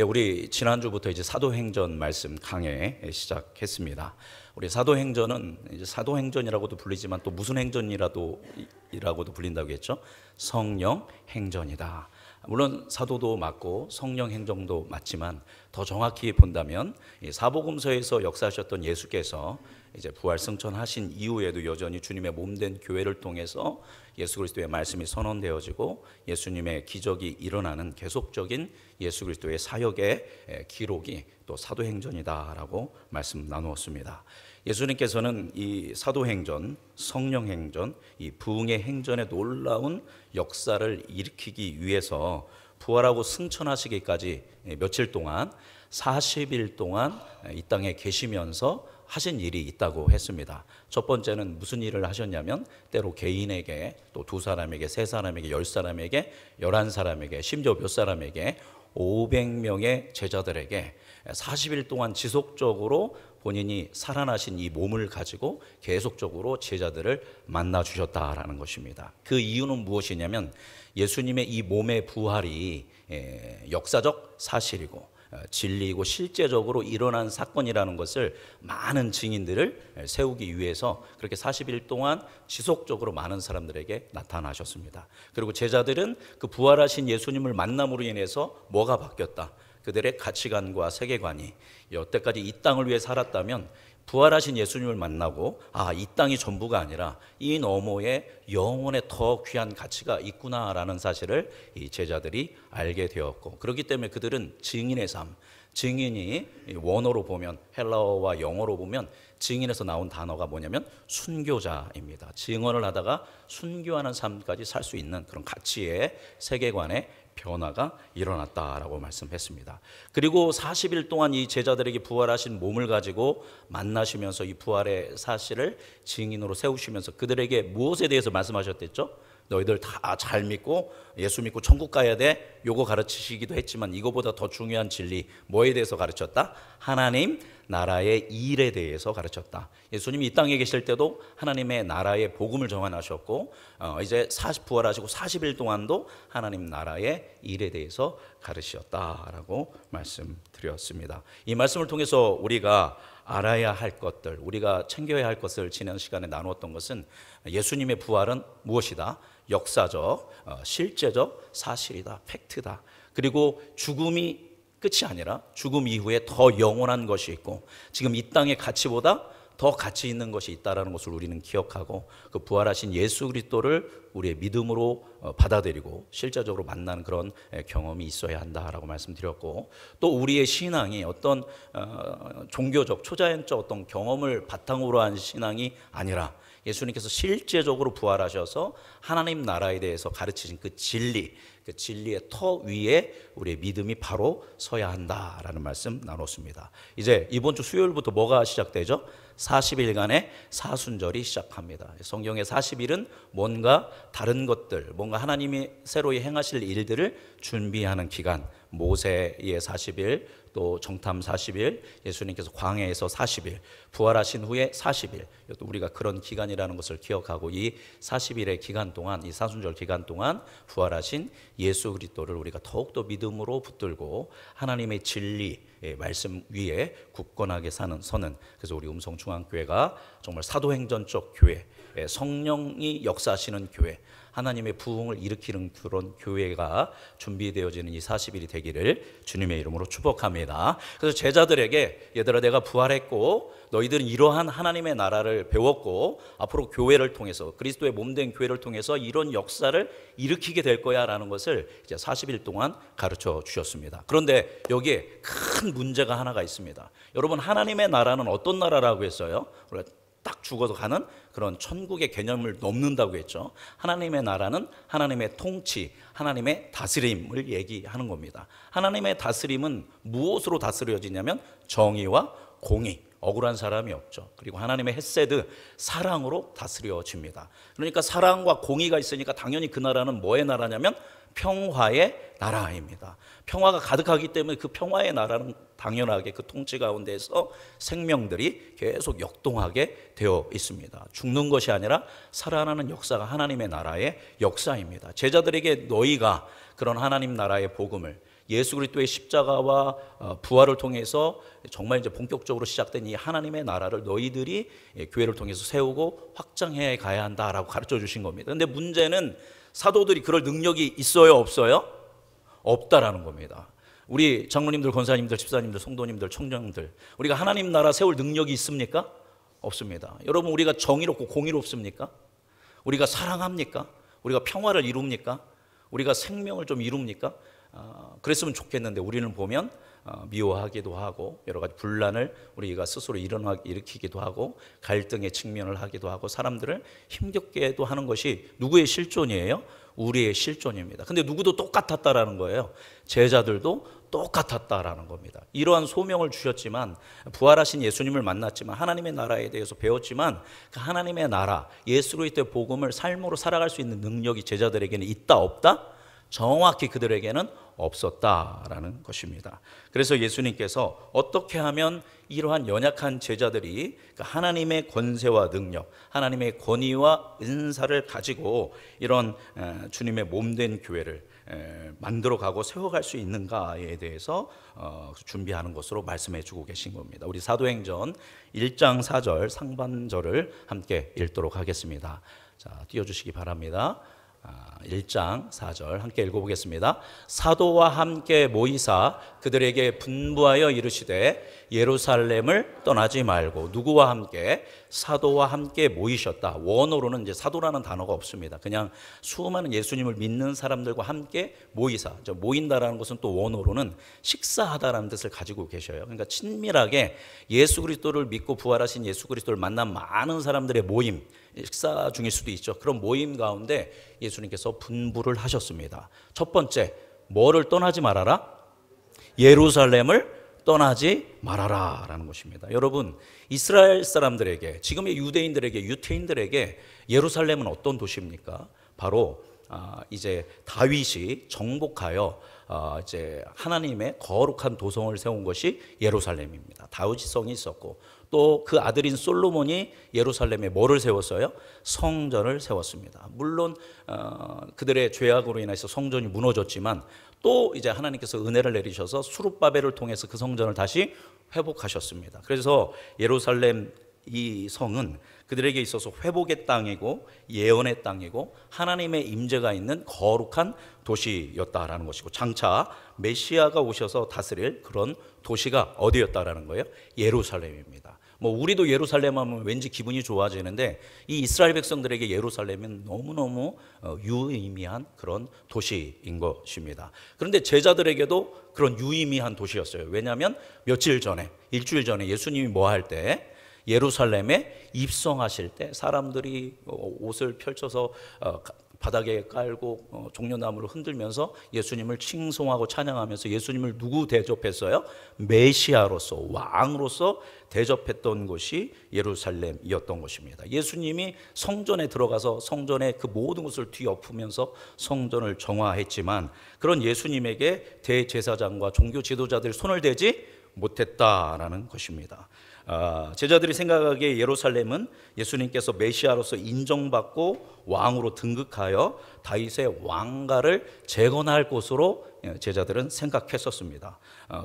우리 지난주부터 이제 사도행전 말씀 강해 시작했습니다. 우리 사도행전은 이제 사도행전이라고도 불리지만 또 무슨 행전이라고도 불린다고 했죠. 성령 행전이다. 물론 사도도 맞고 성령 행정도 맞지만 더 정확히 본다면 사복음서에서 역사하셨던 예수께서 이제 부활 승천하신 이후에도 여전히 주님의 몸된 교회를 통해서 예수 그리스도의 말씀이 선언되어지고 예수님의 기적이 일어나는 계속적인 예수 그리스도의 사역의 기록이 또 사도행전이다라고 말씀 나누었습니다. 예수님께서는 이 사도행전, 성령행전, 이 부흥의 행전의 놀라운 역사를 일으키기 위해서 부활하고 승천하시기까지 며칠 동안 40일 동안 이 땅에 계시면서 하신 일이 있다고 했습니다. 첫 번째는 무슨 일을 하셨냐면 때로 개인에게 또 두 사람에게, 세 사람에게, 10사람에게, 11사람에게, 심지어 몇 사람에게 500명의 제자들에게 40일 동안 지속적으로 본인이 살아나신 이 몸을 가지고 계속적으로 제자들을 만나 주셨다라는 것입니다. 그 이유는 무엇이냐면 예수님의 이 몸의 부활이 역사적 사실이고 진리이고 실제적으로 일어난 사건이라는 것을 많은 증인들을 세우기 위해서 그렇게 40일 동안 지속적으로 많은 사람들에게 나타나셨습니다. 그리고 제자들은 그 부활하신 예수님을 만남으로 인해서 뭐가 바뀌었다? 그들의 가치관과 세계관이 여태까지 이 땅을 위해 살았다면 부활하신 예수님을 만나고 이 땅이 전부가 아니라 이 너머에 영혼의 더 귀한 가치가 있구나라는 사실을 이 제자들이 알게 되었고, 그렇기 때문에 그들은 증인의 삶, 증인이 원어로 보면 헬라어와 영어로 보면 증인에서 나온 단어가 뭐냐면 순교자입니다. 증언을 하다가 순교하는 삶까지 살 수 있는 그런 가치의 세계관의 변화가 일어났다라고 말씀했습니다. 그리고 40일 동안 이 제자들에게 부활하신 몸을 가지고 만나시면서 이 부활의 사실을 증인으로 세우시면서 그들에게 무엇에 대해서 말씀하셨댔죠? 너희들 다 잘 믿고 예수 믿고 천국 가야 돼, 요거 가르치시기도 했지만 이거보다 더 중요한 진리 뭐에 대해서 가르쳤다? 하나님 나라의 일에 대해서 가르쳤다. 예수님이 이 땅에 계실 때도 하나님의 나라의 복음을 전하셨고 이제 부활하시고 40일 동안도 하나님 나라의 일에 대해서 가르치셨다라고 말씀드렸습니다. 이 말씀을 통해서 우리가 알아야 할 것들, 우리가 챙겨야 할 것을 지난 시간에 나누었던 것은 예수님의 부활은 무엇이다? 역사적, 실제적 사실이다, 팩트다. 그리고 죽음이 끝이 아니라 죽음 이후에 더 영원한 것이 있고 지금 이 땅의 가치보다 더 가치 있는 것이 있다는 것을 우리는 기억하고 그 부활하신 예수 그리스도를 우리의 믿음으로 받아들이고 실제적으로 만나는 그런 경험이 있어야 한다라고 말씀드렸고, 또 우리의 신앙이 어떤 종교적 초자연적 어떤 경험을 바탕으로 한 신앙이 아니라 예수님께서 실제적으로 부활하셔서 하나님 나라에 대해서 가르치신 그 진리, 그 진리의 터 위에 우리의 믿음이 바로 서야 한다라는 말씀 나눴습니다. 이제 이번 주 수요일부터 뭐가 시작되죠? 40일간의 사순절이 시작합니다. 성경의 40일은 뭔가 다른 것들, 뭔가 하나님이 새로이 행하실 일들을 준비하는 기간, 모세의 40일, 또 정탐 40일, 예수님께서 광야에서 40일, 부활하신 후에 40일, 또 우리가 그런 기간이라는 것을 기억하고 이 40일의 기간 동안, 이 사순절 기간 동안 부활하신 예수 그리스도를 우리가 더욱더 믿음으로 붙들고 하나님의 진리 말씀 위에 굳건하게 서는, 그래서 우리 음성중앙교회가 정말 사도행전적 교회, 성령이 역사하시는 교회, 하나님의 부흥을 일으키는 그런 교회가 준비되어지는 이 40일이 되기를 주님의 이름으로 축복합니다. 그래서 제자들에게 얘들아 내가 부활했고 너희들은 이러한 하나님의 나라를 배웠고 앞으로 교회를 통해서 그리스도의 몸된 교회를 통해서 이런 역사를 일으키게 될 거야 라는 것을 이제 40일 동안 가르쳐 주셨습니다. 그런데 여기에 큰 문제가 하나가 있습니다. 여러분, 하나님의 나라는 어떤 나라라고 했어요? 딱 죽어서 가는 그런 천국의 개념을 넘는다고 했죠. 하나님의 나라는 하나님의 통치, 하나님의 다스림을 얘기하는 겁니다. 하나님의 다스림은 무엇으로 다스려지냐면 정의와 공의, 억울한 사람이 없죠. 그리고 하나님의 헤세드, 사랑으로 다스려집니다. 그러니까 사랑과 공의가 있으니까 당연히 그 나라는 뭐의 나라냐면 평화의 나라입니다. 평화가 가득하기 때문에 그 평화의 나라는 당연하게 그 통치 가운데서 생명들이 계속 역동하게 되어 있습니다. 죽는 것이 아니라 살아나는 역사가 하나님의 나라의 역사입니다. 제자들에게 너희가 그런 하나님 나라의 복음을 예수 그리스도의 십자가와 부활을 통해서 정말 이제 본격적으로 시작된 이 하나님의 나라를 너희들이 교회를 통해서 세우고 확장해 가야 한다라고 가르쳐 주신 겁니다. 근데 문제는 사도들이 그럴 능력이 있어요, 없어요? 없다라는 겁니다. 우리 장로님들, 권사님들, 집사님들, 성도님들, 청정들, 우리가 하나님 나라 세울 능력이 있습니까? 없습니다. 여러분, 우리가 정의롭고 공의롭습니까? 우리가 사랑합니까? 우리가 평화를 이룹니까? 우리가 생명을 좀 이룹니까? 그랬으면 좋겠는데 우리는 보면 미워하기도 하고 여러 가지 분란을 우리가 스스로 일으키기도 하고 갈등에 직면을 하기도 하고 사람들을 힘겹게도 하는 것이 누구의 실존이에요? 우리의 실존입니다. 근데 누구도 똑같았다라는 거예요. 제자들도 똑같았다라는 겁니다. 이러한 소명을 주셨지만, 부활하신 예수님을 만났지만, 하나님의 나라에 대해서 배웠지만, 그 하나님의 나라, 예수 그리스도의 복음을 삶으로 살아갈 수 있는 능력이 제자들에게는 있다 없다? 정확히 그들에게는 없었다라는 것입니다. 그래서 예수님께서 어떻게 하면 이러한 연약한 제자들이 하나님의 권세와 능력, 하나님의 권위와 은사를 가지고 이런 주님의 몸된 교회를 만들어가고 세워갈 수 있는가에 대해서 준비하는 것으로 말씀해 주고 계신 겁니다. 우리 사도행전 1장 4절 상반절을 함께 읽도록 하겠습니다. 자, 띄워주시기 바랍니다. 1장 4절 함께 읽어보겠습니다. 사도와 함께 모이사 그들에게 분부하여 이르시되 예루살렘을 떠나지 말고. 누구와 함께? 사도와 함께 모이셨다. 원어로는 이제 사도라는 단어가 없습니다. 그냥 수많은 예수님을 믿는 사람들과 함께 모이사. 모인다라는 것은 또 원어로는 식사하다라는 뜻을 가지고 계셔요. 그러니까 친밀하게 예수 그리스도를 믿고 부활하신 예수 그리스도를 만난 많은 사람들의 모임, 식사 중일 수도 있죠. 그런 모임 가운데 예수님께서 분부를 하셨습니다. 첫 번째, 뭐를 떠나지 말아라? 예루살렘을 떠나지 말아라 라는 것입니다. 여러분, 이스라엘 사람들에게, 지금의 유대인들에게, 유태인들에게 예루살렘은 어떤 도시입니까? 바로 이제 다윗이 정복하여 이제 하나님의 거룩한 도성을 세운 것이 예루살렘입니다. 다윗 성이 있었고, 또 그 아들인 솔로몬이 예루살렘에 뭐를 세웠어요? 성전을 세웠습니다. 물론 그들의 죄악으로 인해서 성전이 무너졌지만 또 이제 하나님께서 은혜를 내리셔서 수룹바벨을 통해서 그 성전을 다시 회복하셨습니다. 그래서 예루살렘 이 성은 그들에게 있어서 회복의 땅이고 예언의 땅이고 하나님의 임재가 있는 거룩한 도시였다라는 것이고, 장차 메시아가 오셔서 다스릴 그런 도시가 어디였다라는 거예요? 예루살렘입니다. 우리도 예루살렘 하면 왠지 기분이 좋아지는데 이 이스라엘 백성들에게 예루살렘은 너무너무 유의미한 그런 도시인 것입니다. 그런데 제자들에게도 그런 유의미한 도시였어요. 왜냐하면 며칠 전에, 일주일 전에 예수님이 뭐 할 때? 예루살렘에 입성하실 때 사람들이 옷을 펼쳐서 바닥에 깔고 종려나무를 흔들면서 예수님을 칭송하고 찬양하면서 예수님을 누구 대접했어요? 메시아로서, 왕으로서 대접했던 곳이 예루살렘이었던 것입니다. 예수님이 성전에 들어가서 성전의 그 모든 것을 뒤엎으면서 성전을 정화했지만 그런 예수님에게 대제사장과 종교 지도자들 손을 대지 못했다라는 것입니다. 제자들이 생각하기에 예루살렘은 예수님께서 메시아로서 인정받고 왕으로 등극하여 다윗의 왕가를 재건할 곳으로 제자들은 생각했었습니다.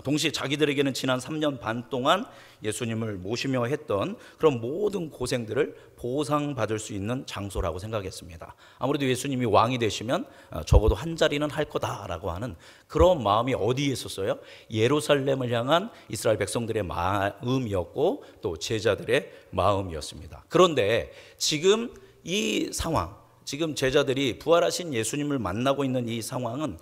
동시에 자기들에게는 지난 3년 반 동안 예수님을 모시며 했던 그런 모든 고생들을 보상받을 수 있는 장소라고 생각했습니다. 아무래도 예수님이 왕이 되시면 적어도 한 자리는 할 거다라고 하는 그런 마음이 어디에 있었어요? 예루살렘을 향한 이스라엘 백성들의 마음이었고 또 제자들의 마음이었습니다. 그런데 지금 이 상황, 지금 제자들이 부활하신 예수님을 만나고 있는 이 상황은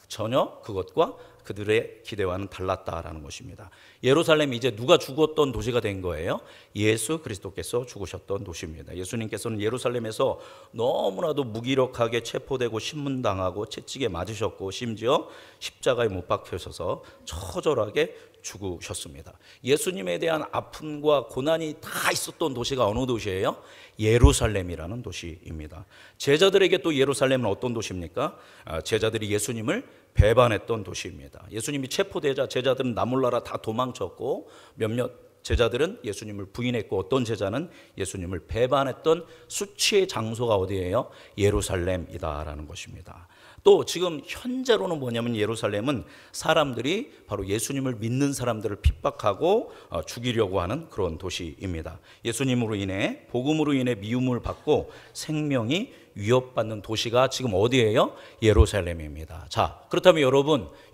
전혀 그것과 그들의 기대와는 달랐다라는 것입니다. 예루살렘이 이제 누가 죽었던 도시가 된 거예요? 예수 그리스도께서 죽으셨던 도시입니다. 예수님께서는 예루살렘에서 너무나도 무기력하게 체포되고 신문당하고 채찍에 맞으셨고 심지어 십자가에 못 박혀서 처절하게 죽으셨습니다. 예수님에 대한 아픔과 고난이 다 있었던 도시가 어느 도시예요? 예루살렘이라는 도시입니다. 제자들에게 또 예루살렘은 어떤 도시입니까? 제자들이 예수님을 배반했던 도시입니다. 예수님이 체포되자 제자들은 나몰라라 다 도망쳤고 몇몇 제자들은 예수님을 부인했고 어떤 제자는 예수님을 배반했던 수치의 장소가 어디예요? 예루살렘이다라는 것입니다. 또 지금 현재로는 뭐냐면 예루살렘은 사람들이 바로 예수님을 믿는 사람들을 핍박하고 죽이려고 하는 그런 도시입니다. 예수님으로 인해, 복음으로 인해 미움을 받고 생명이 위협받는 도시가 지금 어디예요? 예루살렘입니다. 자, 그렇다면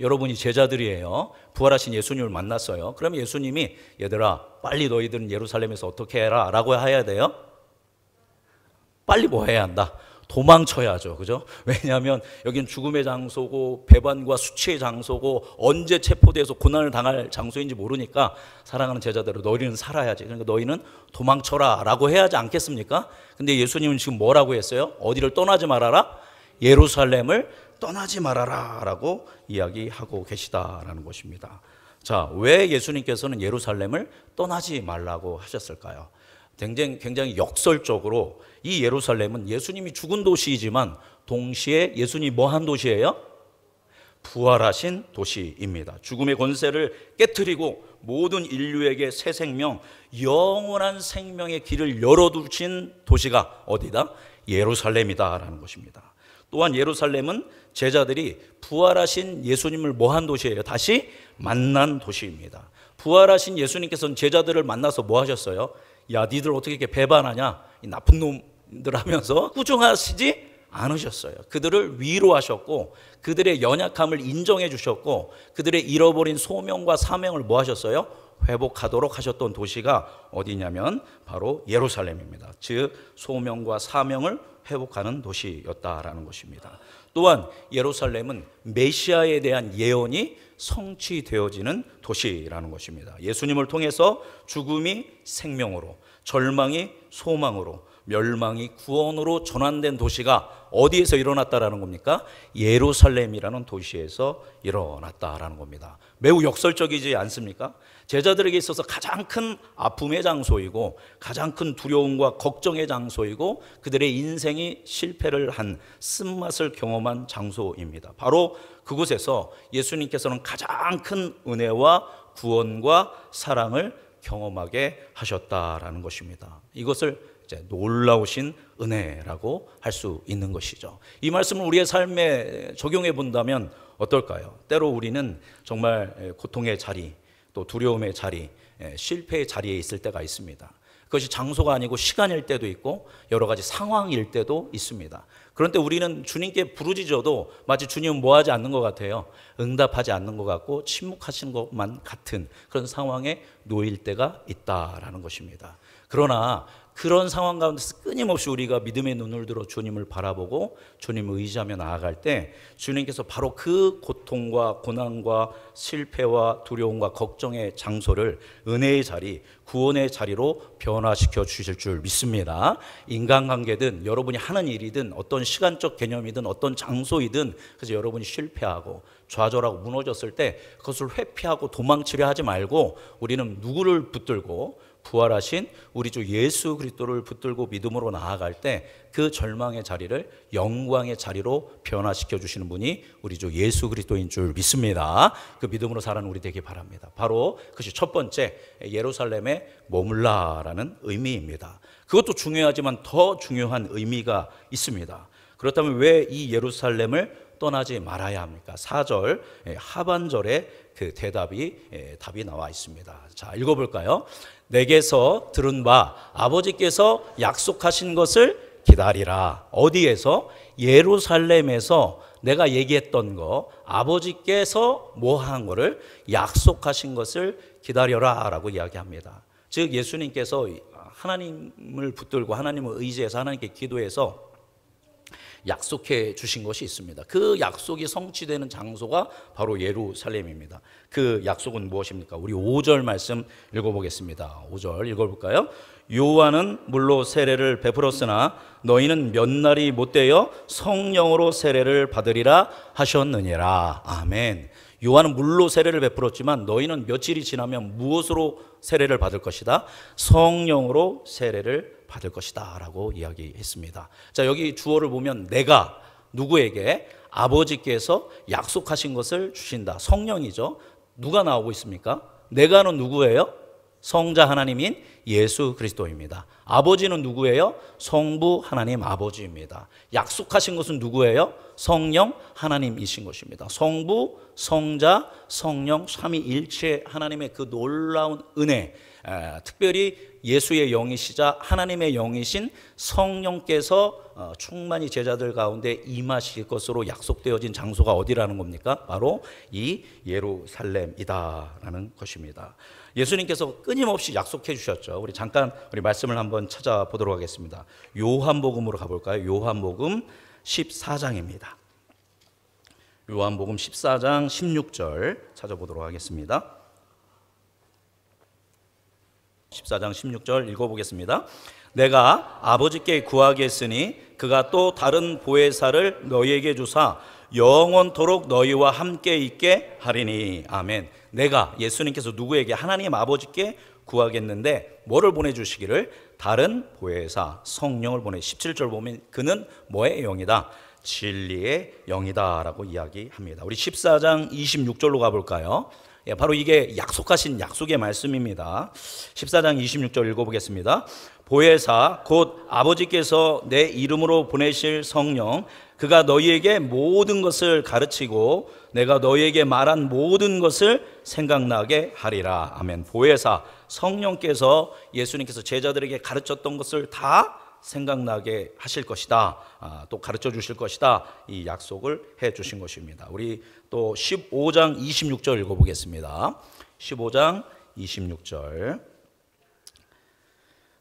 여러분이 제자들이에요. 부활하신 예수님을 만났어요. 그러면 예수님이 얘들아 빨리 너희들은 예루살렘에서 어떻게 해라 라고 해야 돼요? 빨리 뭐 해야 한다? 도망쳐야죠. 그죠? 왜냐하면 여기는 죽음의 장소고 배반과 수치의 장소고 언제 체포돼서 고난을 당할 장소인지 모르니까 사랑하는 제자들로 너희는 살아야지. 그러니까 너희는 도망쳐라 라고 해야 하지 않겠습니까? 근데 예수님은 지금 뭐라고 했어요? 어디를 떠나지 말아라? 예루살렘을 떠나지 말아라 라고 이야기하고 계시다라는 것입니다. 자, 왜 예수님께서는 예루살렘을 떠나지 말라고 하셨을까요? 굉장히 역설적으로 이 예루살렘은 예수님이 죽은 도시이지만 동시에 예수님이 뭐한 도시예요? 부활하신 도시입니다. 죽음의 권세를 깨트리고 모든 인류에게 새 생명, 영원한 생명의 길을 열어두신 도시가 어디다? 예루살렘이다라는 것입니다. 또한 예루살렘은 제자들이 부활하신 예수님을 뭐한 도시예요? 다시 만난 도시입니다. 부활하신 예수님께서는 제자들을 만나서 뭐 하셨어요? 야, 니들 어떻게 이렇게 배반하냐? 이 나쁜 놈들 하면서 꾸중하시지 않으셨어요. 그들을 위로하셨고 그들의 연약함을 인정해 주셨고 그들의 잃어버린 소명과 사명을 뭐 하셨어요? 회복하도록 하셨던 도시가 어디냐면 바로 예루살렘입니다. 즉 소명과 사명을 회복하는 도시였다라는 것입니다. 또한 예루살렘은 메시아에 대한 예언이 성취되어지는 도시라는 것입니다. 예수님을 통해서 죽음이 생명으로, 절망이 소망으로, 멸망이 구원으로 전환된 도시가 어디에서 일어났다라는 겁니까? 예루살렘이라는 도시에서 일어났다라는 겁니다. 매우 역설적이지 않습니까? 제자들에게 있어서 가장 큰 아픔의 장소이고 가장 큰 두려움과 걱정의 장소이고 그들의 인생이 실패를 한 쓴맛을 경험한 장소입니다. 바로 그곳에서 예수님께서는 가장 큰 은혜와 구원과 사랑을 경험하게 하셨다라는 것입니다. 이것을 이제 놀라우신 은혜라고 할 수 있는 것이죠. 이 말씀을 우리의 삶에 적용해 본다면 어떨까요? 때로 우리는 정말 고통의 자리, 또 두려움의 자리, 실패의 자리에 있을 때가 있습니다. 그것이 장소가 아니고 시간일 때도 있고 여러 가지 상황일 때도 있습니다. 그런데 우리는 주님께 부르짖어도 마치 주님은 뭐하지 않는 것 같아요. 응답하지 않는 것 같고 침묵하시는 것만 같은 그런 상황에 놓일 때가 있다라는 것입니다. 그러나 그런 상황 가운데서 끊임없이 우리가 믿음의 눈을 들어 주님을 바라보고 주님을 의지하며 나아갈 때 주님께서 바로 그 고통과 고난과 실패와 두려움과 걱정의 장소를 은혜의 자리, 구원의 자리로 변화시켜 주실 줄 믿습니다. 인간관계든 여러분이 하는 일이든 어떤 시간적 개념이든 어떤 장소이든 그래서 여러분이 실패하고 좌절하고 무너졌을 때 그것을 회피하고 도망치려 하지 말고 우리는 누구를 붙들고 부활하신 우리 주 예수 그리스도를 붙들고 믿음으로 나아갈 때 그 절망의 자리를 영광의 자리로 변화시켜 주시는 분이 우리 주 예수 그리스도인 줄 믿습니다. 그 믿음으로 살아가는 우리 되기 바랍니다. 바로 그것이 첫 번째 예루살렘에 머물라라는 의미입니다. 그것도 중요하지만 더 중요한 의미가 있습니다. 그렇다면 왜 이 예루살렘을 떠나지 말아야 합니까? 4절 하반절에 그 답이 나와 있습니다. 자, 읽어볼까요? 내게서 들은 바 아버지께서 약속하신 것을 기다리라. 어디에서? 예루살렘에서 내가 얘기했던 거, 아버지께서 뭐 한 거를 약속하신 것을 기다려라 라고 이야기합니다. 즉 예수님께서 하나님을 붙들고 하나님을 의지해서 하나님께 기도해서 약속해 주신 것이 있습니다. 그 약속이 성취되는 장소가 바로 예루살렘입니다. 그 약속은 무엇입니까? 우리 5절 말씀 읽어보겠습니다. 5절 읽어볼까요? 요한은 물로 세례를 베풀었으나 너희는 몇 날이 못되어 성령으로 세례를 받으리라 하셨느니라. 아멘. 요한은 물로 세례를 베풀었지만 너희는 며칠이 지나면 무엇으로 세례를 받을 것이다? 성령으로 세례를 받을 것이다 라고 이야기했습니다. 자, 여기 주어를 보면 내가 누구에게? 아버지께서 약속하신 것을 주신다. 성령이죠. 누가 나오고 있습니까? 내가는 누구예요? 성자 하나님인 예수 그리스도입니다. 아버지는 누구예요? 성부 하나님 아버지입니다. 약속하신 것은 누구예요? 성령 하나님이신 것입니다. 성부, 성자, 성령 삼위일체 하나님의 그 놀라운 은혜, 특별히 예수의 영이시자 하나님의 영이신 성령께서 충만히 제자들 가운데 임하실 것으로 약속되어진 장소가 어디라는 겁니까? 바로 이 예루살렘이다라는 것입니다. 예수님께서 끊임없이 약속해 주셨죠. 우리 잠깐 우리 말씀을 한번 찾아보도록 하겠습니다. 요한복음으로 가볼까요? 요한복음 14장입니다. 요한복음 14장 16절 찾아보도록 하겠습니다. 14장 16절 읽어보겠습니다. 내가 아버지께 구하겠으니 그가 또 다른 보혜사를 너희에게 주사 영원토록 너희와 함께 있게 하리니. 아멘. 내가, 예수님께서 누구에게? 하나님 아버지께 구하겠는데 뭐를 보내주시기를? 다른 보혜사 성령을 보내. 17절 보면 그는 뭐의 영이다? 진리의 영이다 라고 이야기합니다. 우리 14장 26절로 가볼까요? 바로 이게 약속하신 약속의 말씀입니다. 14장 26절 읽어보겠습니다. 보혜사 곧 아버지께서 내 이름으로 보내실 성령, 그가 너희에게 모든 것을 가르치고 내가 너희에게 말한 모든 것을 생각나게 하리라. 아멘. 보혜사 성령께서 예수님께서 제자들에게 가르쳤던 것을 다 생각나게 하실 것이다. 또 가르쳐 주실 것이다. 이 약속을 해 주신 것입니다. 우리 또 15장 26절 읽어보겠습니다. 15장 26절.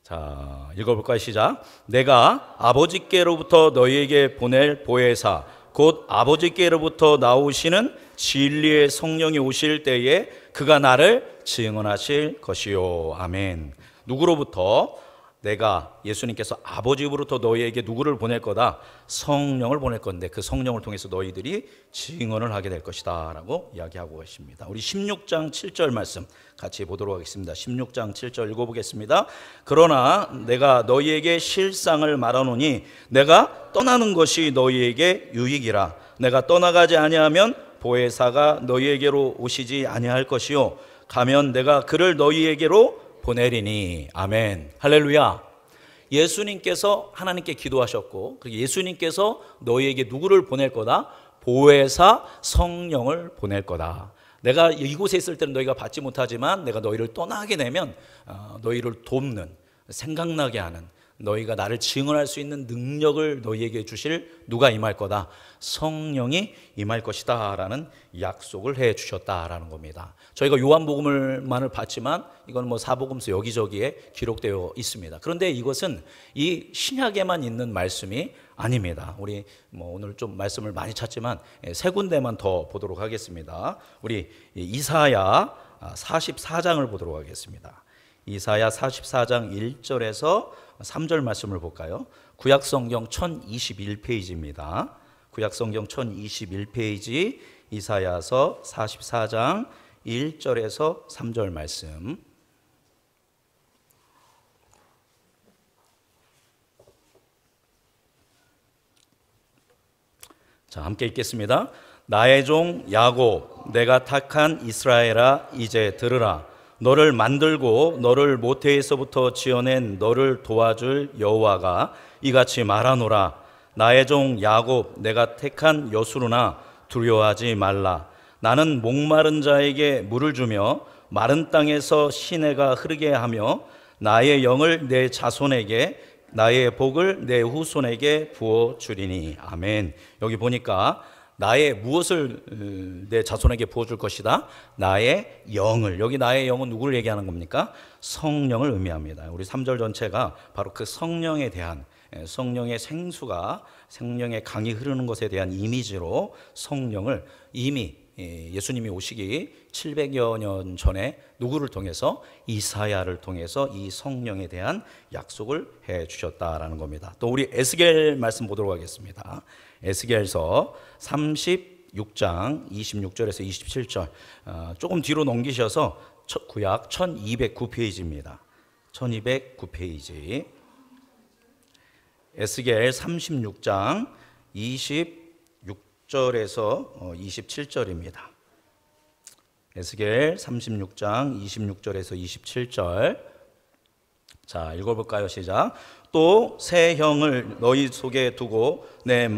자, 읽어볼까요? 시작. 내가 아버지께로부터 너희에게 보낼 보혜사 곧 아버지께로부터 나오시는 진리의 성령이 오실 때에 그가 나를 증언하실 것이요. 아멘. 누구로부터? 내가, 예수님께서 아버지로부터 너희에게 누구를 보낼 거다? 성령을 보낼 건데 그 성령을 통해서 너희들이 증언을 하게 될 것이다 라고 이야기하고 계십니다. 우리 16장 7절 말씀 같이 보도록 하겠습니다. 16장 7절 읽어보겠습니다. 그러나 내가 너희에게 실상을 말하노니 내가 떠나는 것이 너희에게 유익이라. 내가 떠나가지 아니하면 보혜사가 너희에게로 오시지 아니할 것이요 가면 내가 그를 너희에게로 보내리니. 아멘. 할렐루야. 예수님께서 하나님께 기도하셨고 예수님께서 너희에게 누구를 보낼 거다? 보혜사 성령을 보낼 거다. 내가 이곳에 있을 때는 너희가 받지 못하지만 내가 너희를 떠나게 되면 너희를 돕는, 생각나게 하는, 너희가 나를 증언할 수 있는 능력을 너희에게 주실 누가 임할 거다? 성령이 임할 것이다 라는 약속을 해 주셨다라는 겁니다. 저희가 요한복음을만을 봤지만 이건 뭐 사복음서 여기저기에 기록되어 있습니다. 그런데 이것은 이 신약에만 있는 말씀이 아닙니다. 우리 뭐 오늘 좀 말씀을 많이 찾지만 세 군데만 더 보도록 하겠습니다. 우리 이사야 44장을 보도록 하겠습니다. 이사야 44장 1절에서 3절 말씀을 볼까요? 구약성경 1021페이지입니다. 구약성경 1021페이지 이사야서 44장 1절에서 3절 말씀. 자, 함께 읽겠습니다. 나의 종 야곱, 내가 택한 이스라엘아, 이제 들으라. 너를 만들고 너를 모태에서부터 지어낸 너를 도와줄 여호와가 이같이 말하노라. 나의 종 야곱, 내가 택한 여수르나 두려워하지 말라. 나는 목마른 자에게 물을 주며 마른 땅에서 시내가 흐르게 하며 나의 영을 내 자손에게, 나의 복을 내 후손에게 부어주리니. 아멘. 여기 보니까 나의 무엇을 내 자손에게 부어줄 것이다? 나의 영을. 여기 나의 영은 누구를 얘기하는 겁니까? 성령을 의미합니다. 우리 3절 전체가 바로 그 성령에 대한, 성령의 생수가, 성령의 강이 흐르는 것에 대한 이미지로 성령을 이미 예수님이 오시기 700여 년 전에 누구를 통해서? 이사야를 통해서 이 성령에 대한 약속을 해 주셨다라는 겁니다. 또 우리 에스겔 말씀 보도록 하겠습니다. 에스겔서 36장 26절에서 27절 조금 뒤로 넘기셔서 구약 1209페이지입니다. 1209페이지 에스겔 36장 26절에서 27절입니다. 에스겔 36장 26절에서 27절. 자, 읽어볼까요? 시작. 또 새 형을 너희 속에 두고 내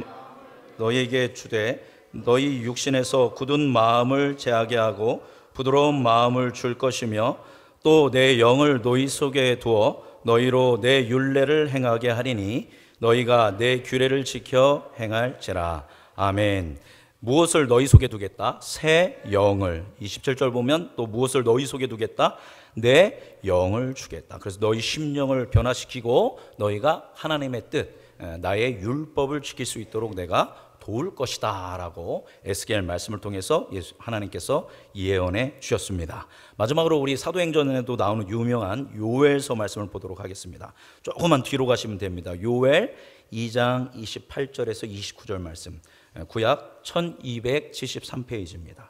너희에게 주되 너희 육신에서 굳은 마음을 제하게 하고 부드러운 마음을 줄 것이며 또 내 영을 너희 속에 두어 너희로 내 율례를 행하게 하리니 너희가 내 규례를 지켜 행할지라. 아멘. 무엇을 너희 속에 두겠다? 새 영을. 27절 보면 또 무엇을 너희 속에 두겠다? 내 영을 주겠다. 그래서 너희 심령을 변화시키고 너희가 하나님의 뜻, 나의 율법을 지킬 수 있도록 내가 도울 것이다 라고 에스겔 말씀을 통해서 하나님께서 예언해 주셨습니다. 마지막으로 우리 사도행전에도 나오는 유명한 요엘서 말씀을 보도록 하겠습니다. 조금만 뒤로 가시면 됩니다. 요엘 2장 28절에서 29절 말씀, 구약 1273페이지입니다.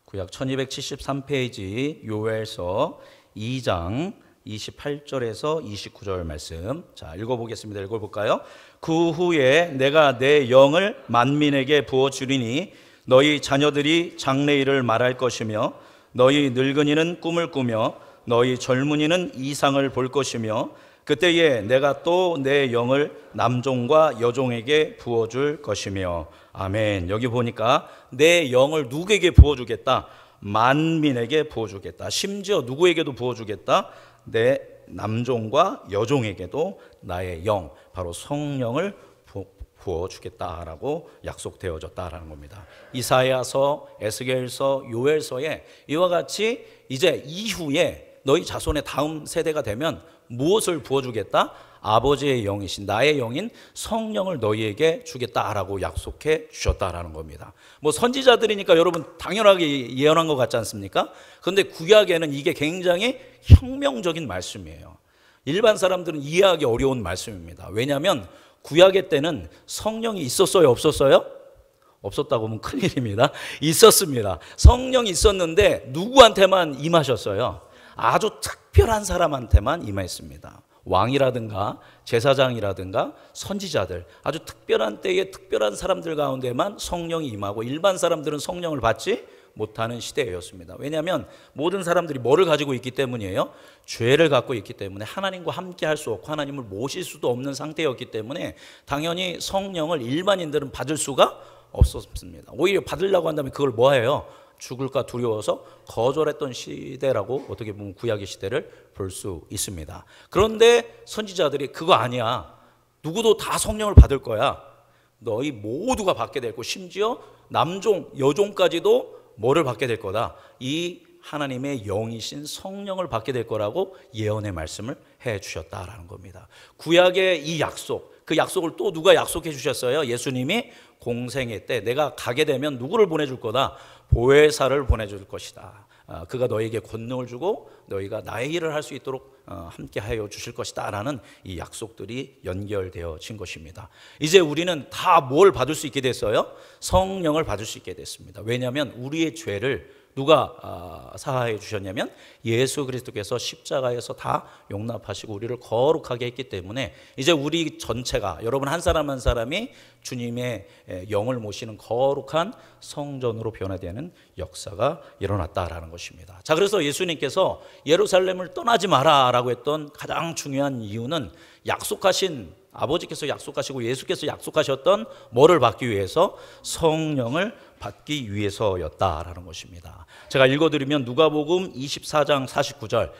구약 1273페이지 요엘서 2장 28절에서 29절 말씀, 자 읽어보겠습니다. 읽어볼까요? 그 후에 내가 내 영을 만민에게 부어주리니 너희 자녀들이 장래일을 말할 것이며 너희 늙은이는 꿈을 꾸며 너희 젊은이는 이상을 볼 것이며 그때에 내가 또 내 영을 남종과 여종에게 부어줄 것이며. 아멘. 여기 보니까 내 영을 누구에게 부어주겠다? 만민에게 부어주겠다. 심지어 누구에게도 부어주겠다? 내 남종과 여종에게도 나의 영, 바로 성령을 부어주겠다라고 약속되어졌다라는 겁니다. 이사야서, 에스겔서, 요엘서에 이와 같이 이제 이후에 너희 자손의 다음 세대가 되면 무엇을 부어주겠다? 아버지의 영이신 나의 영인 성령을 너희에게 주겠다라고 약속해 주셨다라는 겁니다. 뭐 선지자들이니까 여러분 당연하게 예언한 것 같지 않습니까? 그런데 구약에는 이게 굉장히 혁명적인 말씀이에요. 일반 사람들은 이해하기 어려운 말씀입니다. 왜냐하면 구약의 때는 성령이 있었어요, 없었어요? 없었다고 하면 큰일입니다. 있었습니다. 성령이 있었는데 누구한테만 임하셨어요? 아주 특별한 사람한테만 임했습니다. 왕이라든가 제사장이라든가 선지자들, 아주 특별한 때에 특별한 사람들 가운데만 성령이 임하고 일반 사람들은 성령을 받지 못하는 시대였습니다. 왜냐하면 모든 사람들이 뭐를 가지고 있기 때문이에요? 죄를 갖고 있기 때문에 하나님과 함께 할 수 없고 하나님을 모실 수도 없는 상태였기 때문에 당연히 성령을 일반인들은 받을 수가 없었습니다. 오히려 받으려고 한다면 그걸 뭐 해요? 죽을까 두려워서 거절했던 시대라고 어떻게 보면 구약의 시대를 볼 수 있습니다. 그런데 선지자들이 그거 아니야. 누구도 다 성령을 받을 거야. 너희 모두가 받게 될 거고 심지어 남종, 여종까지도 뭐를 받게 될 거다. 이 하나님의 영이신 성령을 받게 될 거라고 예언의 말씀을 해 주셨다라는 겁니다. 구약의 이 약속, 그 약속을 또 누가 약속해 주셨어요? 예수님이 공생애 때 내가 가게 되면 누구를 보내줄 거다? 보혜사를 보내줄 것이다. 그가 너에게 권능을 주고 너희가 나의 일을 할 수 있도록 함께하여 주실 것이다 라는 이 약속들이 연결되어진 것입니다. 이제 우리는 다 뭘 받을 수 있게 됐어요? 성령을 받을 수 있게 됐습니다. 왜냐하면 우리의 죄를 누가 사하여 주셨냐면 예수 그리스도께서 십자가에서 다 용납하시고 우리를 거룩하게 했기 때문에 이제 우리 전체가, 여러분 한 사람 한 사람이 주님의 영을 모시는 거룩한 성전으로 변화되는 역사가 일어났다라는 것입니다. 자, 그래서 예수님께서 예루살렘을 떠나지 마라라고 했던 가장 중요한 이유는 약속하신, 아버지께서 약속하시고 예수께서 약속하셨던 뭐를 받기 위해서? 성령을 받기 위해서였다라는 것입니다. 제가 읽어드리면 누가복음 24장 49절,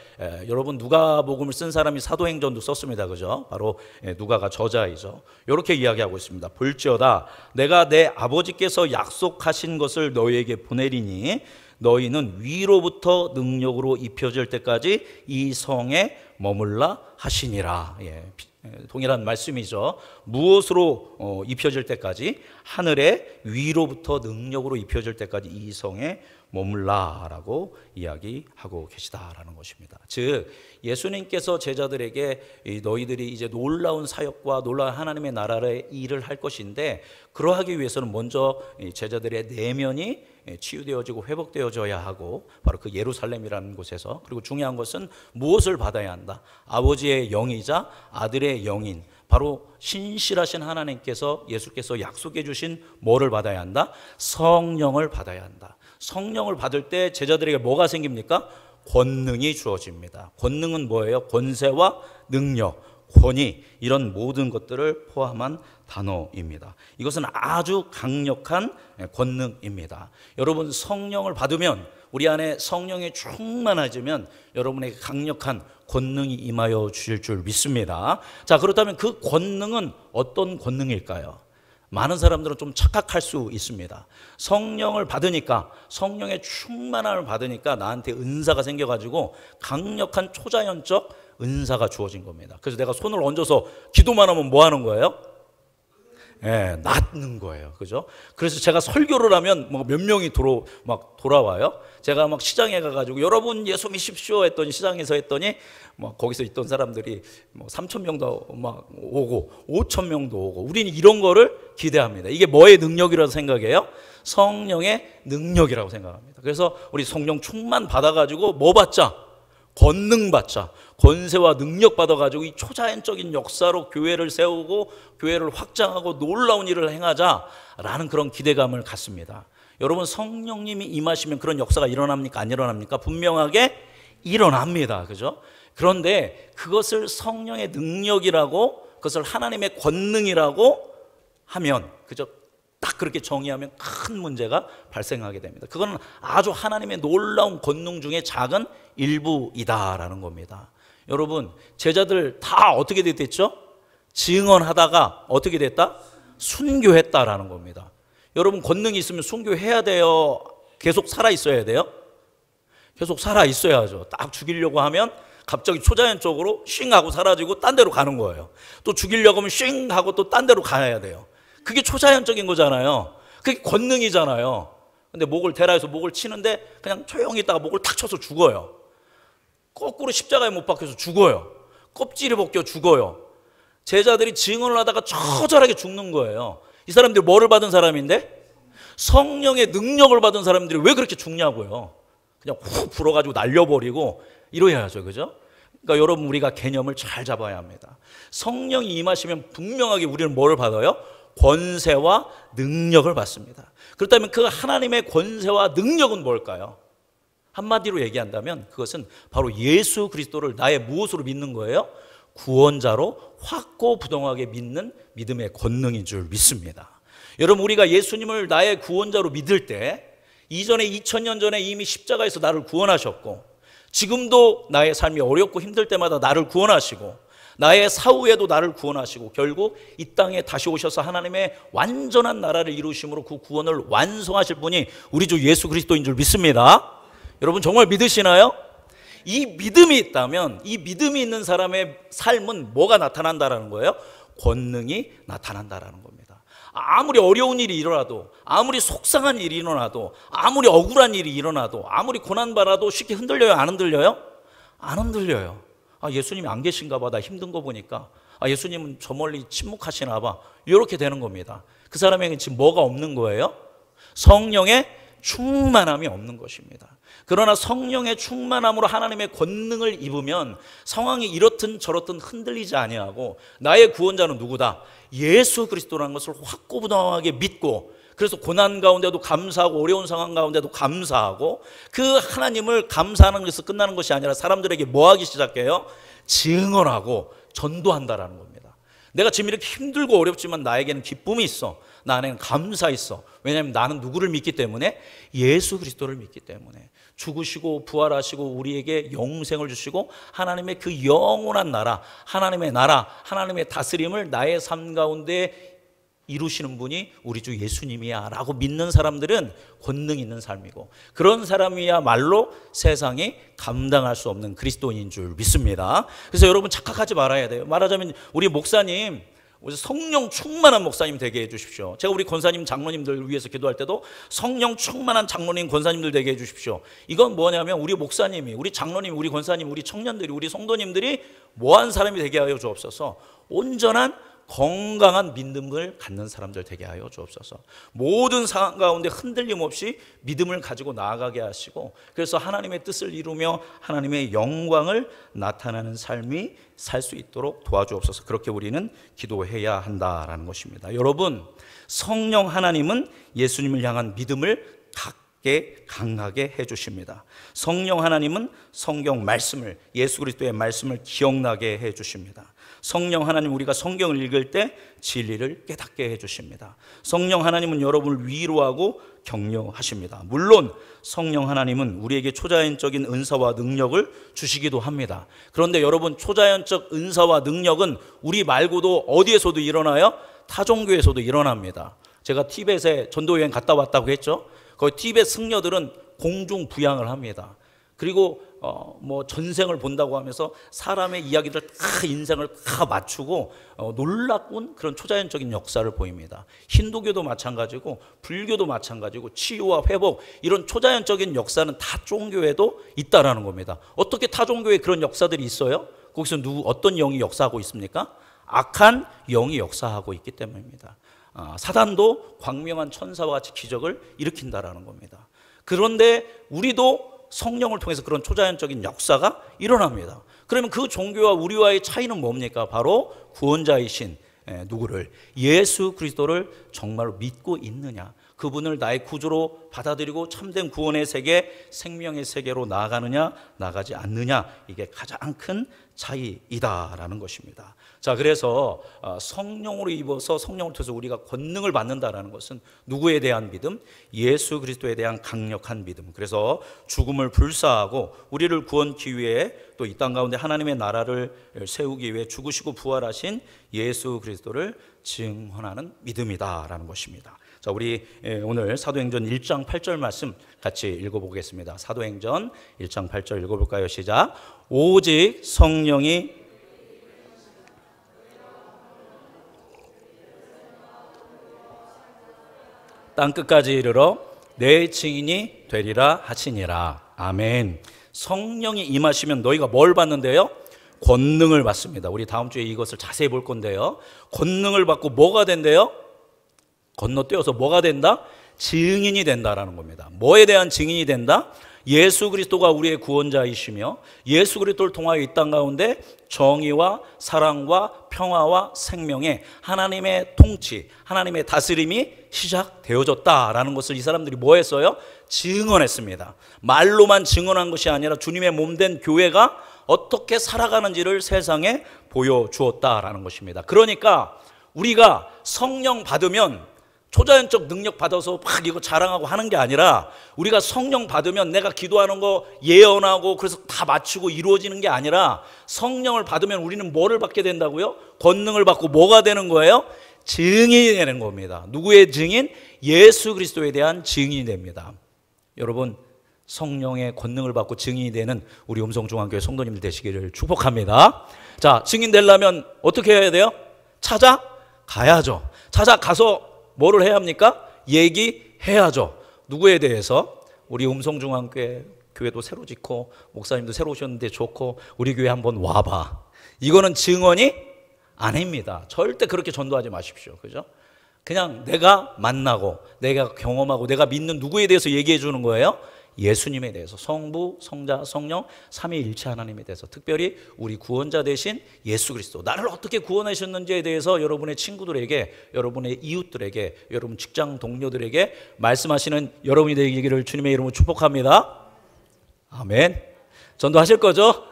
여러분 누가복음을 쓴 사람이 사도행전도 썼습니다. 그죠? 바로 누가가 저자이죠. 이렇게 이야기하고 있습니다. 볼지어다 내가 내 아버지께서 약속하신 것을 너희에게 보내리니 너희는 위로부터 능력으로 입혀질 때까지 이 성에 머물라 하시니라. 동일한 말씀이죠. 무엇으로 입혀질 때까지? 하늘의 위로부터 능력으로 입혀질 때까지 이 성에 머물라라고 이야기하고 계시다라는 것입니다. 즉 예수님께서 제자들에게 너희들이 이제 놀라운 사역과 놀라운 하나님의 나라의 일을 할 것인데 그러하기 위해서는 먼저 제자들의 내면이 치유되어지고 회복되어져야 하고 바로 그 예루살렘이라는 곳에서, 그리고 중요한 것은 무엇을 받아야 한다? 아버지의 영이자 아들의 영인 바로 신실하신 하나님께서, 예수께서 약속해 주신 뭐를 받아야 한다? 성령을 받아야 한다. 성령을 받을 때 제자들에게 뭐가 생깁니까? 권능이 주어집니다. 권능은 뭐예요? 권세와 능력. 권위, 이런 모든 것들을 포함한 단어입니다. 이것은 아주 강력한 권능입니다. 여러분, 성령을 받으면, 우리 안에 성령이 충만해지면 여러분에게 강력한 권능이 임하여 주실 줄 믿습니다. 자, 그렇다면 그 권능은 어떤 권능일까요? 많은 사람들은 좀 착각할 수 있습니다. 성령을 받으니까, 성령의 충만함을 받으니까 나한테 은사가 생겨가지고 강력한 초자연적 은사가 주어진 겁니다. 그래서 내가 손을 얹어서 기도만 하면 뭐 하는 거예요? 예, 낫는 거예요. 그죠? 그래서 제가 설교를 하면 뭐 몇 명이 돌아와요. 제가 막 시장에 가가지고 여러분 예수 믿십시오 했더니, 시장에서 했더니 뭐 거기서 있던 사람들이 뭐 3,000명도 막 오고 5,000명도 오고, 우리는 이런 거를 기대합니다. 이게 뭐의 능력이라고 생각해요? 성령의 능력이라고 생각합니다. 그래서 우리 성령 충만 받아가지고 뭐 받자? 권능 받자. 권세와 능력 받아가지고 이 초자연적인 역사로 교회를 세우고 교회를 확장하고 놀라운 일을 행하자라는 그런 기대감을 갖습니다. 여러분, 성령님이 임하시면 그런 역사가 일어납니까? 안 일어납니까? 분명하게 일어납니다. 그죠? 그런데 그것을 성령의 능력이라고, 그것을 하나님의 권능이라고 하면, 그죠? 딱 그렇게 정의하면 큰 문제가 발생하게 됩니다. 그건 아주 하나님의 놀라운 권능 중에 작은 일부이다라는 겁니다. 여러분, 제자들 다 어떻게 됐죠? 증언하다가 어떻게 됐다? 순교했다라는 겁니다. 여러분, 권능이 있으면 순교해야 돼요? 계속 살아 있어야 돼요? 계속 살아 있어야죠. 딱 죽이려고 하면 갑자기 초자연적으로 쉥 하고 사라지고 딴 데로 가는 거예요. 또 죽이려고 하면 쉥 하고 또 딴 데로 가야 돼요. 그게 초자연적인 거잖아요. 그게 권능이잖아요. 근데 목을 대라해서 목을 치는데 그냥 조용히 있다가 목을 탁 쳐서 죽어요. 거꾸로 십자가에 못 박혀서 죽어요. 껍질이 벗겨 죽어요. 제자들이 증언을 하다가 처절하게 죽는 거예요. 이 사람들이 뭐를 받은 사람인데? 성령의 능력을 받은 사람들이 왜 그렇게 죽냐고요. 그냥 훅 불어가지고 날려버리고 이러야죠. 그죠? 그러니까 여러분, 우리가 개념을 잘 잡아야 합니다. 성령이 임하시면 분명하게 우리는 뭐를 받아요? 권세와 능력을 받습니다. 그렇다면 그 하나님의 권세와 능력은 뭘까요? 한마디로 얘기한다면 그것은 바로 예수 그리스도를 나의 무엇으로 믿는 거예요? 구원자로 확고부동하게 믿는 믿음의 권능인 줄 믿습니다. 여러분, 우리가 예수님을 나의 구원자로 믿을 때 이전에 2000년 전에 이미 십자가에서 나를 구원하셨고, 지금도 나의 삶이 어렵고 힘들 때마다 나를 구원하시고, 나의 사후에도 나를 구원하시고, 결국 이 땅에 다시 오셔서 하나님의 완전한 나라를 이루심으로 그 구원을 완성하실 분이 우리 주 예수 그리스도인 줄 믿습니다. 여러분, 정말 믿으시나요? 이 믿음이 있다면, 이 믿음이 있는 사람의 삶은 뭐가 나타난다라는 거예요? 권능이 나타난다라는 겁니다. 아무리 어려운 일이 일어나도, 아무리 속상한 일이 일어나도, 아무리 억울한 일이 일어나도, 아무리 고난받아도 쉽게 흔들려요? 안 흔들려요? 안 흔들려요. 아, 예수님이 안 계신가 봐. 나 힘든 거 보니까. 아, 예수님은 저 멀리 침묵하시나 봐. 이렇게 되는 겁니다. 그 사람에게 지금 뭐가 없는 거예요? 성령의 충만함이 없는 것입니다. 그러나 성령의 충만함으로 하나님의 권능을 입으면 상황이 이렇든 저렇든 흔들리지 아니하고, 나의 구원자는 누구다? 예수 그리스도라는 것을 확고부동하게 믿고, 그래서 고난 가운데도 감사하고, 어려운 상황 가운데도 감사하고, 그 하나님을 감사하는 것에서 끝나는 것이 아니라 사람들에게 뭐 하기 시작해요? 증언하고 전도한다라는 겁니다. 내가 지금 이렇게 힘들고 어렵지만 나에게는 기쁨이 있어. 나 안에는 감사 있어. 왜냐하면 나는 누구를 믿기 때문에? 예수 그리스도를 믿기 때문에. 죽으시고 부활하시고 우리에게 영생을 주시고 하나님의 그 영원한 나라, 하나님의 다스림을 나의 삶 가운데 이루시는 분이 우리 주 예수님이야 라고 믿는 사람들은 권능 있는 삶이고, 그런 사람이야말로 세상이 감당할 수 없는 그리스도인인 줄 믿습니다. 그래서 여러분, 착각하지 말아야 돼요. 말하자면 우리 목사님, 성령 충만한 목사님 되게 해주십시오. 제가 우리 권사님, 장로님들 위해서 기도할 때도 성령 충만한 장로님, 권사님들 되게 해주십시오. 이건 뭐냐면 우리 목사님이, 우리 장로님, 우리 권사님, 우리 청년들이, 우리 성도님들이 뭐한 사람이 되게 하여 주옵소서. 온전한 건강한 믿음을 갖는 사람들 되게 하여 주옵소서. 모든 상황 가운데 흔들림 없이 믿음을 가지고 나아가게 하시고, 그래서 하나님의 뜻을 이루며 하나님의 영광을 나타내는 삶이 살 수 있도록 도와주옵소서. 그렇게 우리는 기도해야 한다라는 것입니다. 여러분, 성령 하나님은 예수님을 향한 믿음을 갖게 강하게 해주십니다. 성령 하나님은 성경 말씀을, 예수 그리스도의 말씀을 기억나게 해주십니다. 성령 하나님, 우리가 성경을 읽을 때 진리를 깨닫게 해주십니다. 성령 하나님은 여러분을 위로하고 격려하십니다. 물론 성령 하나님은 우리에게 초자연적인 은사와 능력을 주시기도 합니다. 그런데 여러분, 초자연적 은사와 능력은 우리 말고도 어디에서도 일어나요? 타종교에서도 일어납니다. 제가 티벳에 전도여행 갔다 왔다고 했죠. 거기 티벳 승려들은 공중 부양을 합니다. 그리고 뭐 전생을 본다고 하면서 사람의 이야기를 다, 인생을 다 맞추고 놀라운 그런 초자연적인 역사를 보입니다. 힌두교도 마찬가지고 불교도 마찬가지고 치유와 회복, 이런 초자연적인 역사는 다 종교에도 있다라는 겁니다. 어떻게 타 종교에 그런 역사들이 있어요? 거기서 어떤 영이 역사하고 있습니까? 악한 영이 역사하고 있기 때문입니다. 사단도 광명한 천사와 같이 기적을 일으킨다라는 겁니다. 그런데 우리도 성령을 통해서 그런 초자연적인 역사가 일어납니다. 그러면 그 종교와 우리와의 차이는 뭡니까? 바로 구원자이신 누구를? 예수 그리스도를 정말로 믿고 있느냐, 그분을 나의 구주로 받아들이고 참된 구원의 세계, 생명의 세계로 나아가느냐, 나가지 않느냐, 이게 가장 큰 차이이다라는 것입니다. 자, 그래서 성령으로 입어서 성령을 통해서 우리가 권능을 받는다라는 것은 누구에 대한 믿음? 예수 그리스도에 대한 강력한 믿음. 그래서 죽음을 불사하고 우리를 구원기 위해 또 이 땅 가운데 하나님의 나라를 세우기 위해 죽으시고 부활하신 예수 그리스도를 증언하는 믿음이다라는 것입니다. 자, 우리 오늘 사도행전 1장 8절 말씀 같이 읽어보겠습니다. 사도행전 1장 8절 읽어볼까요? 시작. 오직 성령이 땅끝까지 이르러 내 증인이 되리라 하시니라. 아멘. 성령이 임하시면 너희가 뭘 받는데요? 권능을 받습니다. 우리 다음 주에 이것을 자세히 볼 건데요. 권능을 받고 뭐가 된대요? 건너뛰어서 뭐가 된다? 증인이 된다라는 겁니다. 뭐에 대한 증인이 된다? 예수 그리스도가 우리의 구원자이시며 예수 그리스도를 통하여 이 땅 가운데 정의와 사랑과 평화와 생명의 하나님의 통치, 하나님의 다스림이 시작되어졌다라는 것을 이 사람들이 뭐 했어요? 증언했습니다. 말로만 증언한 것이 아니라 주님의 몸된 교회가 어떻게 살아가는지를 세상에 보여주었다라는 것입니다. 그러니까 우리가 성령 받으면 초자연적 능력 받아서 막 이거 자랑하고 하는 게 아니라, 우리가 성령 받으면 내가 기도하는 거 예언하고 그래서 다 맞추고 이루어지는 게 아니라, 성령을 받으면 우리는 뭐를 받게 된다고요? 권능을 받고 뭐가 되는 거예요? 증인이 되는 겁니다. 누구의 증인? 예수 그리스도에 대한 증인이 됩니다. 여러분, 성령의 권능을 받고 증인이 되는 우리 음성중앙교회 성도님들 되시기를 축복합니다. 자, 증인 되려면 어떻게 해야 돼요? 찾아가야죠. 찾아가서 뭐를 해야 합니까? 얘기해야죠. 누구에 대해서? 우리 음성중앙교회도 새로 짓고 목사님도 새로 오셨는데 좋고 우리 교회 한번 와봐. 이거는 증언이 아닙니다. 절대 그렇게 전도하지 마십시오. 그죠? 그냥 내가 만나고 내가 경험하고 내가 믿는 누구에 대해서 얘기해 주는 거예요? 예수님에 대해서, 성부, 성자, 성령, 삼위일체 하나님에 대해서, 특별히 우리 구원자 되신 예수 그리스도, 나를 어떻게 구원하셨는지에 대해서 여러분의 친구들에게, 여러분의 이웃들에게, 여러분 직장 동료들에게 말씀하시는 여러분이 되기를 주님의 이름으로 축복합니다. 아멘. 전도하실 거죠?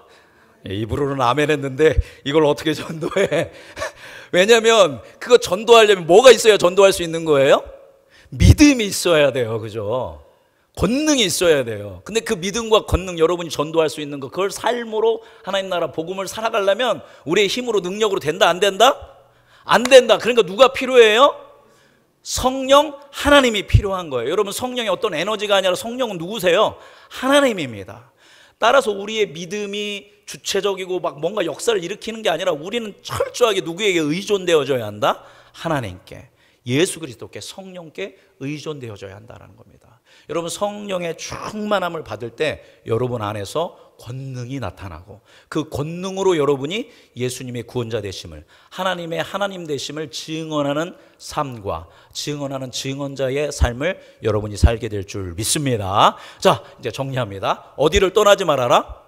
입으로는 아멘 했는데 이걸 어떻게 전도해? 왜냐하면 그거 전도하려면 뭐가 있어야 전도할 수 있는 거예요? 믿음이 있어야 돼요. 그죠? 권능이 있어야 돼요. 근데 그 믿음과 권능, 여러분이 전도할 수 있는 거, 그걸 삶으로 하나님 나라 복음을 살아가려면 우리의 힘으로 능력으로 된다? 안 된다? 안 된다. 그러니까 누가 필요해요? 성령 하나님이 필요한 거예요. 여러분, 성령이 어떤 에너지가 아니라 성령은 누구세요? 하나님입니다. 따라서 우리의 믿음이 주체적이고 막 뭔가 역사를 일으키는 게 아니라 우리는 철저하게 누구에게 의존되어져야 한다? 하나님께, 예수 그리스도께, 성령께 의존되어져야 한다는 겁니다. 여러분, 성령의 충만함을 받을 때 여러분 안에서 권능이 나타나고 그 권능으로 여러분이 예수님의 구원자 되심을, 하나님의 하나님 되심을 증언하는 삶과 증언하는 증언자의 삶을 여러분이 살게 될 줄 믿습니다. 자, 이제 정리합니다. 어디를 떠나지 말아라?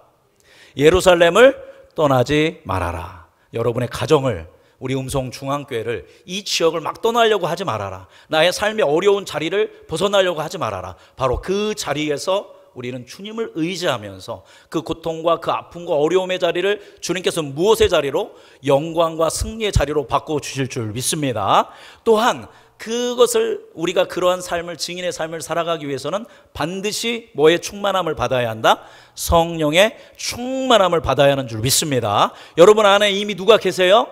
예루살렘을 떠나지 말아라. 여러분의 가정을, 우리 음성중앙교회를, 이 지역을 막 떠나려고 하지 말아라. 나의 삶의 어려운 자리를 벗어나려고 하지 말아라. 바로 그 자리에서 우리는 주님을 의지하면서 그 고통과 그 아픔과 어려움의 자리를 주님께서 무엇의 자리로? 영광과 승리의 자리로 바꿔주실 줄 믿습니다. 또한 그것을 우리가 그러한 삶을, 증인의 삶을 살아가기 위해서는 반드시 뭐의 충만함을 받아야 한다? 성령의 충만함을 받아야 하는 줄 믿습니다. 여러분 안에 이미 누가 계세요?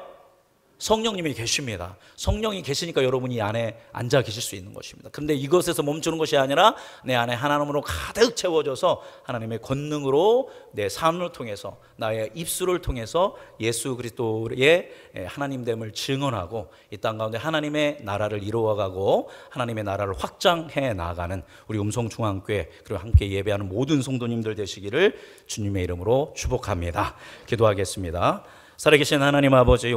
성령님이 계십니다. 성령이 계시니까 여러분이 안에 앉아 계실 수 있는 것입니다. 그런데 이것에서 멈추는 것이 아니라 내 안에 하나님으로 가득 채워져서 하나님의 권능으로 내 삶을 통해서, 나의 입술을 통해서 예수 그리스도의 하나님됨을 증언하고 이 땅 가운데 하나님의 나라를 이루어가고 하나님의 나라를 확장해 나가는 우리 음성중앙교회 그리고 함께 예배하는 모든 성도님들 되시기를 주님의 이름으로 축복합니다. 기도하겠습니다. 살아계신 하나님 아버지,